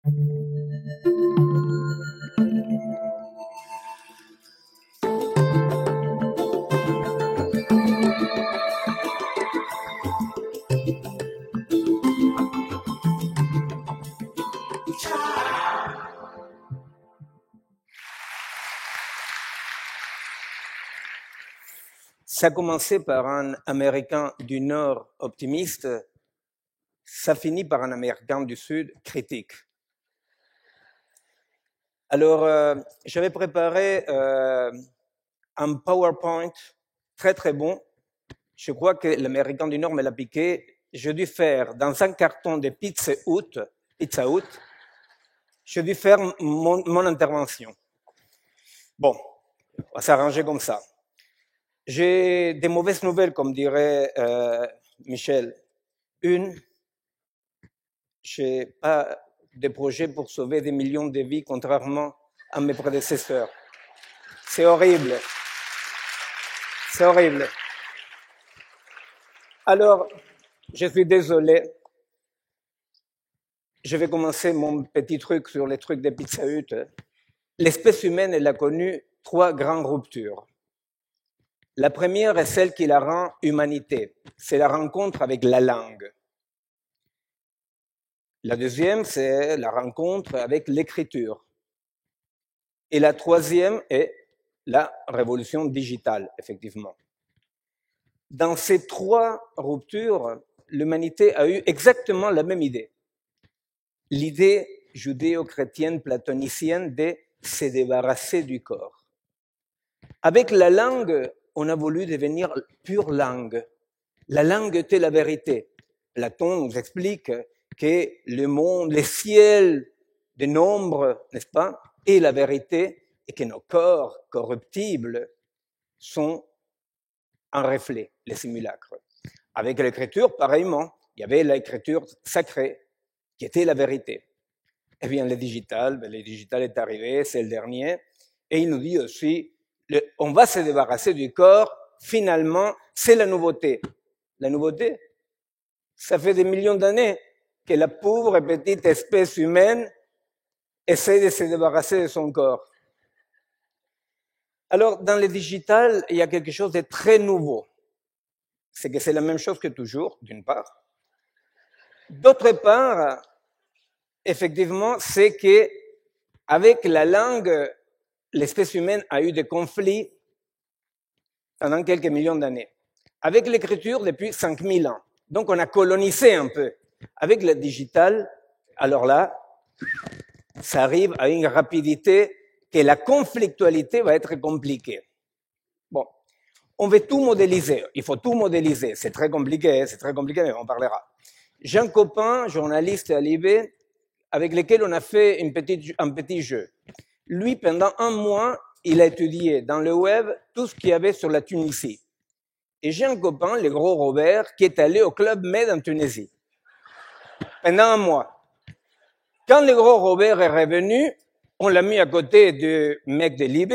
Ça a commencé par un Américain du Nord optimiste, ça finit par un Américain du Sud critique. Alors, j'avais préparé un PowerPoint très très bon. Je crois que l'Américain du Nord me l'a piqué. J'ai dû faire dans un carton de Pizza Hut, j'ai dû faire mon intervention. Bon, on va s'arranger comme ça. J'ai des mauvaises nouvelles, comme dirait Michel. Une, j'ai pas de projet pour sauver des millions de vies, contrairement à mes prédécesseurs. C'est horrible. C'est horrible. Alors, je suis désolé. Je vais commencer mon petit truc sur les trucs de Pizza Hut. L'espèce humaine, elle a connu 3 grandes ruptures. La première est celle qui la rend humanité. C'est la rencontre avec la langue. La deuxième, c'est la rencontre avec l'écriture. Et la troisième est la révolution digitale, effectivement. Dans ces 3 ruptures, l'humanité a eu exactement la même idée. L'idée judéo-chrétienne platonicienne de se débarrasser du corps. Avec la langue, on a voulu devenir pure langue. La langue était la vérité. Platon nous explique que le monde, les ciels des nombres, n'est-ce pas, est la vérité et que nos corps corruptibles sont un reflet, les simulacres. Avec l'écriture, pareillement, il y avait l'écriture sacrée qui était la vérité. Eh bien, le digital est arrivé, c'est le dernier, et il nous dit aussi, on va se débarrasser du corps, finalement, c'est la nouveauté. La nouveauté, ça fait des millions d'années que la pauvre petite espèce humaine essaie de se débarrasser de son corps. Alors, dans le digital, il y a quelque chose de très nouveau. C'est que c'est la même chose que toujours, d'une part. D'autre part, effectivement, c'est que avec la langue, l'espèce humaine a eu des conflits pendant quelques millions d'années. Avec l'écriture, depuis 5000 ans. Donc, on a colonisé un peu. Avec le digital, alors là, ça arrive à une rapidité que la conflictualité va être compliquée. Bon, on veut tout modéliser. Il faut tout modéliser. C'est très compliqué, mais on parlera. J'ai un copain, journaliste à l'IB, avec lequel on a fait un petit jeu. Lui, pendant 1 mois, il a étudié dans le web tout ce qu'il y avait sur la Tunisie. Et j'ai un copain, le gros Robert, qui est allé au Club Med en Tunisie. Pendant 1 mois. Quand le gros Robert est revenu, on l'a mis à côté du mec de l'IB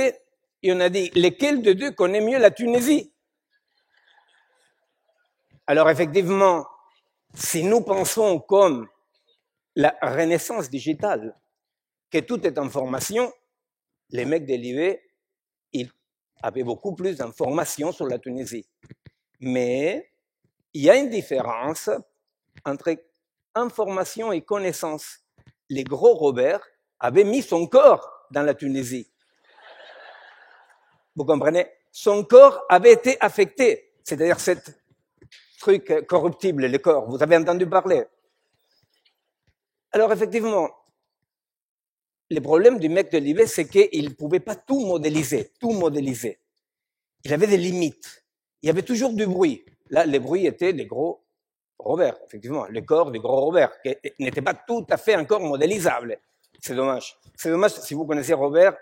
et on a dit, lequel de deux connaît mieux la Tunisie? Alors effectivement, si nous pensons comme la renaissance digitale, que tout est information, les mecs de l'IB, ils avaient beaucoup plus d'informations sur la Tunisie. Mais il y a une différence entre information et connaissance. Le gros Robert avait mis son corps dans la Tunisie. Vous comprenez? Son corps avait été affecté. C'est-à-dire ce truc corruptible, le corps. Vous avez entendu parler? Alors effectivement, le problème du mec de l'IB, c'est qu'il ne pouvait pas tout modéliser, tout modéliser. Il avait des limites. Il y avait toujours du bruit. Là, le bruit était des gros Robert, effectivement, le corps du gros Robert, qui n'était pas tout à fait encore modélisable. C'est dommage. C'est dommage si vous connaissez Robert.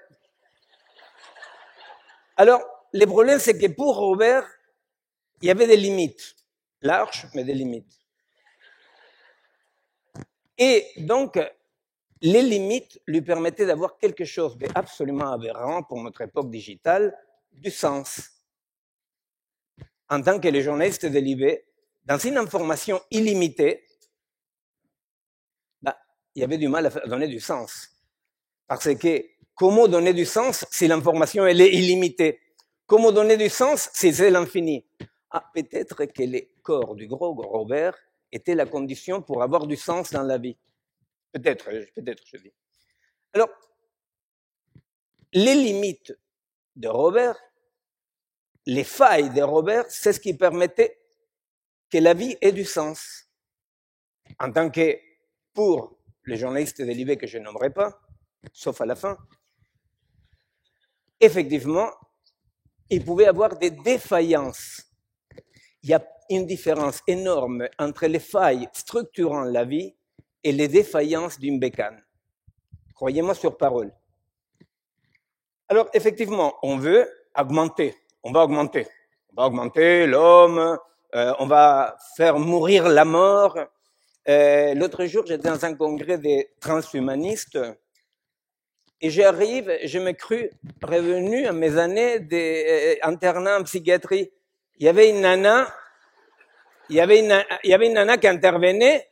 Alors, le problème, c'est que pour Robert, il y avait des limites. Larges, mais des limites. Et donc, les limites lui permettaient d'avoir quelque chose d'absolument aberrant pour notre époque digitale, du sens. En tant que les journalistes de l'IB, dans une information illimitée, il y avait du mal à donner du sens. Parce que comment donner du sens si l'information elle est illimitée? Comment donner du sens si c'est l'infini? Ah, peut-être que les corps du gros Robert étaient la condition pour avoir du sens dans la vie. Peut-être, je dis. Alors, les limites de Robert, les failles de Robert, c'est ce qui permettait que la vie ait du sens. En tant que, pour les journalistes de l'IB que je nommerai pas, sauf à la fin, effectivement, il pouvait avoir des défaillances. Il y a une différence énorme entre les failles structurant la vie et les défaillances d'une bécane. Croyez-moi sur parole. Alors, effectivement, on veut augmenter. On va augmenter l'homme, on va faire mourir la mort. L'autre jour, j'étais dans un congrès des transhumanistes et j'arrive, je me crus revenu à mes années d'internat en psychiatrie. Il y avait une nana qui intervenait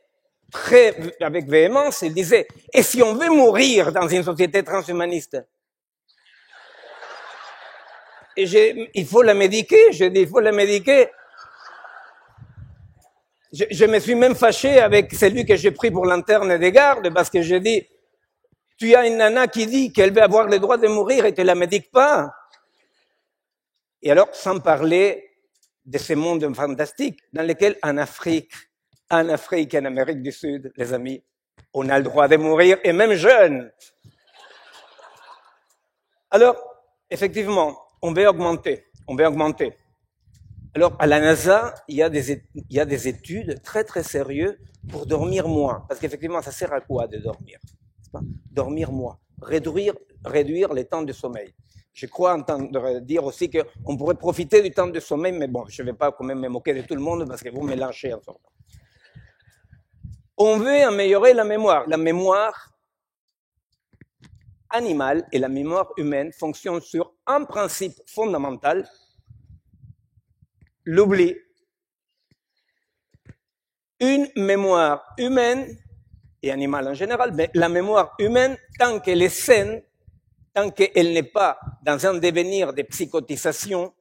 avec véhémence, elle disait, et si on veut mourir dans une société transhumaniste? Et il faut la médiquer, je dis, il faut la médiquer. Je me suis même fâché avec celui que j'ai pris pour l'interne des gardes, parce que j'ai dit, tu as une nana qui dit qu'elle veut avoir le droit de mourir et tu la médiques pas. Et alors, sans parler de ces mondes fantastiques dans lesquels en Afrique et en Amérique du Sud, les amis, on a le droit de mourir, et même jeune. Alors, effectivement, on veut augmenter. Alors, à la NASA, il y a des études très, très sérieuses pour dormir moins. Parce qu'effectivement, ça sert à quoi de dormir? Dormir moins. Réduire les temps de sommeil. Je crois entendre dire aussi qu'on pourrait profiter du temps de sommeil, mais bon, je ne vais pas quand même me moquer de tout le monde parce que vous mélangez en sorte. On veut améliorer la mémoire. La mémoire animale et la mémoire humaine fonctionnent sur un principe fondamental, l'oubli. Une mémoire humaine et animale en général, mais la mémoire humaine, tant qu'elle est saine, tant qu'elle n'est pas dans un devenir de psychotisation,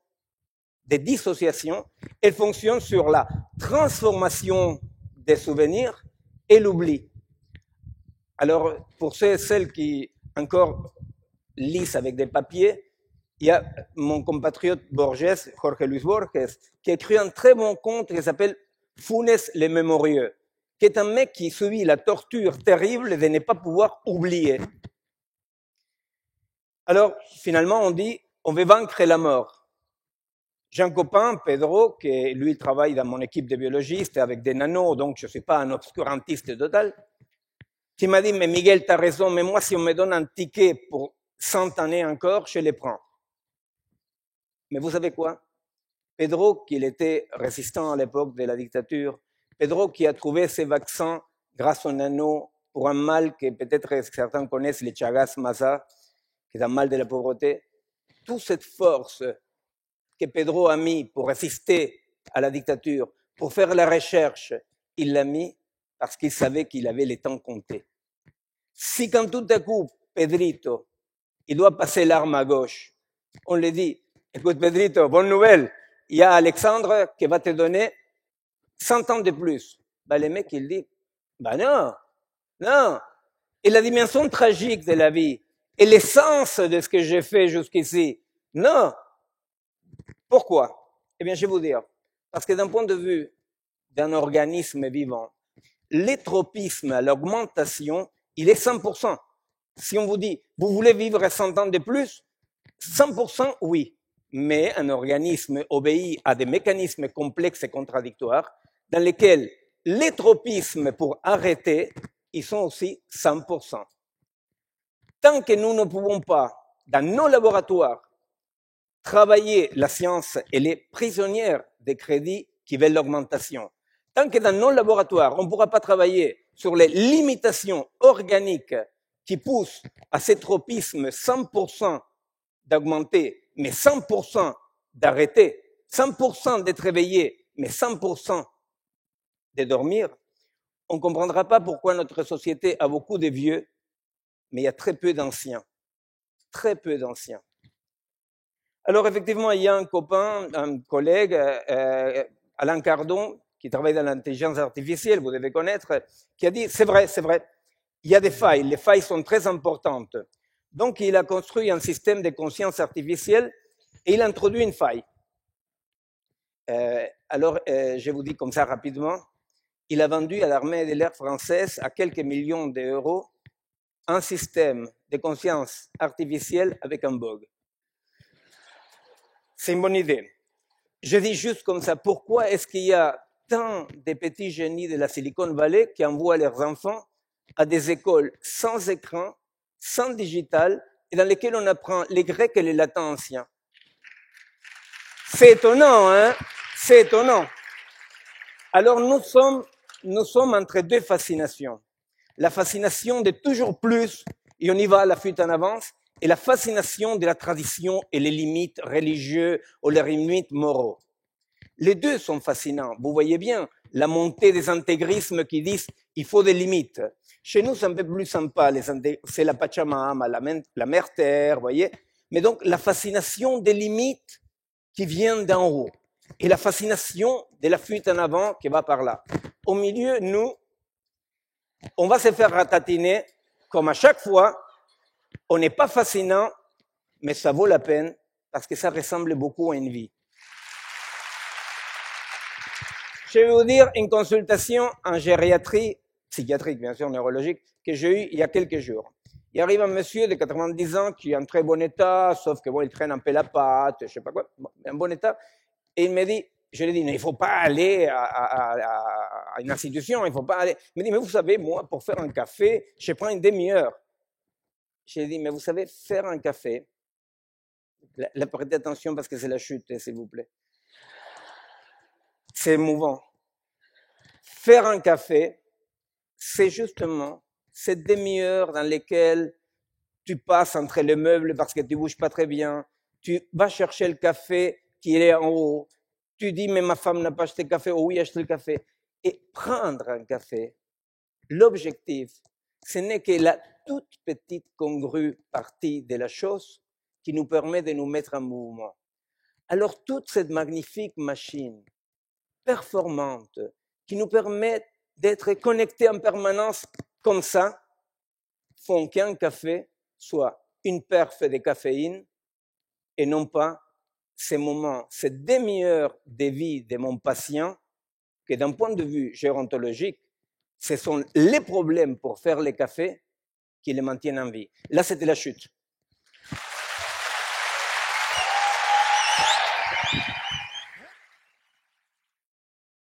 de dissociation, elle fonctionne sur la transformation des souvenirs et l'oubli. Alors, pour celles qui encore lisent avec des papiers, il y a mon compatriote Borges, Jorge Luis Borges, qui a écrit un très bon conte qui s'appelle Funes le Mémorieux, qui est un mec qui subit la torture terrible de ne pas pouvoir oublier. Alors, finalement, on dit, on veut vaincre la mort. J'ai un copain, Pedro, qui lui travaille dans mon équipe de biologistes avec des nanos, donc je ne suis pas un obscurantiste total, qui m'a dit, mais Miguel, tu as raison, mais moi, si on me donne un ticket pour 100 années encore, je les prends. Mais vous savez quoi? Pedro, qui était résistant à l'époque de la dictature, Pedro qui a trouvé ses vaccins grâce aux nanos pour un mal que peut-être certains connaissent, les Chagas Maza, qui est un mal de la pauvreté, toute cette force que Pedro a mis pour résister à la dictature, pour faire la recherche, il l'a mis parce qu'il savait qu'il avait les temps comptés. Si quand tout à coup, Pedrito, il doit passer l'arme à gauche, on lui dit, écoute Pedrito, bonne nouvelle, il y a Alexandre qui va te donner 100 ans de plus. Ben, le mec, il dit, non. Et la dimension tragique de la vie, et l'essence de ce que j'ai fait jusqu'ici, non. Pourquoi? Eh bien, je vais vous dire. Parce que d'un point de vue d'un organisme vivant, l'étropisme, l'augmentation, il est 100%. Si on vous dit, vous voulez vivre 100 ans de plus, 100% oui. Mais un organisme obéit à des mécanismes complexes et contradictoires dans lesquels les tropismes pour arrêter, ils sont aussi 100%. Tant que nous ne pouvons pas, dans nos laboratoires, travailler la science, elle est prisonnière des crédits qui veulent l'augmentation. Tant que dans nos laboratoires, on ne pourra pas travailler sur les limitations organiques qui poussent à ces tropismes 100% d'augmenter, mais 100% d'arrêter, 100% d'être réveillé, mais 100% de dormir, on ne comprendra pas pourquoi notre société a beaucoup de vieux, mais il y a très peu d'anciens. Très peu d'anciens. Alors effectivement, il y a un copain, un collègue, Alain Cardon, qui travaille dans l'intelligence artificielle, vous devez connaître, qui a dit, c'est vrai, il y a des failles, les failles sont très importantes. Donc il a construit un système de conscience artificielle et il a introduit une faille. Je vous dis comme ça rapidement, il a vendu à l'armée de l'air française à quelques millions d'euros un système de conscience artificielle avec un bug. C'est une bonne idée. Je dis juste comme ça, pourquoi est-ce qu'il y a tant de petits génies de la Silicon Valley qui envoient leurs enfants à des écoles sans écran, sans digital, et dans lesquelles on apprend les grecs et les latins anciens? C'est étonnant, hein? C'est étonnant. Alors nous sommes entre deux fascinations. La fascination de toujours plus, et on y va à la fuite en avance, et la fascination de la tradition et les limites religieuses ou les limites moraux. Les deux sont fascinants. Vous voyez bien la montée des intégrismes qui disent il faut des limites. Chez nous, c'est un peu plus sympa. C'est la Pachamama, la mère terre, vous voyez. Mais donc, la fascination des limites qui viennent d'en haut et la fascination de la fuite en avant qui va par là. Au milieu, nous, on va se faire ratatiner comme à chaque fois. On n'est pas fascinant, mais ça vaut la peine parce que ça ressemble beaucoup à une vie. Je vais vous dire une consultation en gériatrie, psychiatrique bien sûr, neurologique, que j'ai eue il y a quelques jours. Il arrive un monsieur de 90 ans qui est en très bon état, sauf que bon, il traîne un peu la patte, je sais pas quoi, en bon état, et il me dit, je lui dis, il ne faut pas aller à une institution, il ne faut pas aller. Il me dit, mais vous savez, moi, pour faire un café, je prends une demi-heure. Je lui dis, mais vous savez, faire un café, prêtez attention parce que c'est la chute, s'il vous plaît. C'est émouvant. Faire un café, c'est justement cette demi-heure dans laquelle tu passes entre les meubles parce que tu ne bouges pas très bien, tu vas chercher le café qui est en haut, tu dis mais ma femme n'a pas acheté le café, oh oui, acheté le café. Et prendre un café, l'objectif, ce n'est que la toute petite congrue partie de la chose qui nous permet de nous mettre en mouvement. Alors toute cette magnifique machine performante qui nous permet d'être connectés en permanence comme ça, font qu'un café soit une perf de caféine et non pas ces moments, cette demi-heure de vie de mon patient que d'un point de vue gérontologique, ce sont les problèmes pour faire les cafés qui les maintiennent en vie. Là, c'était la chute.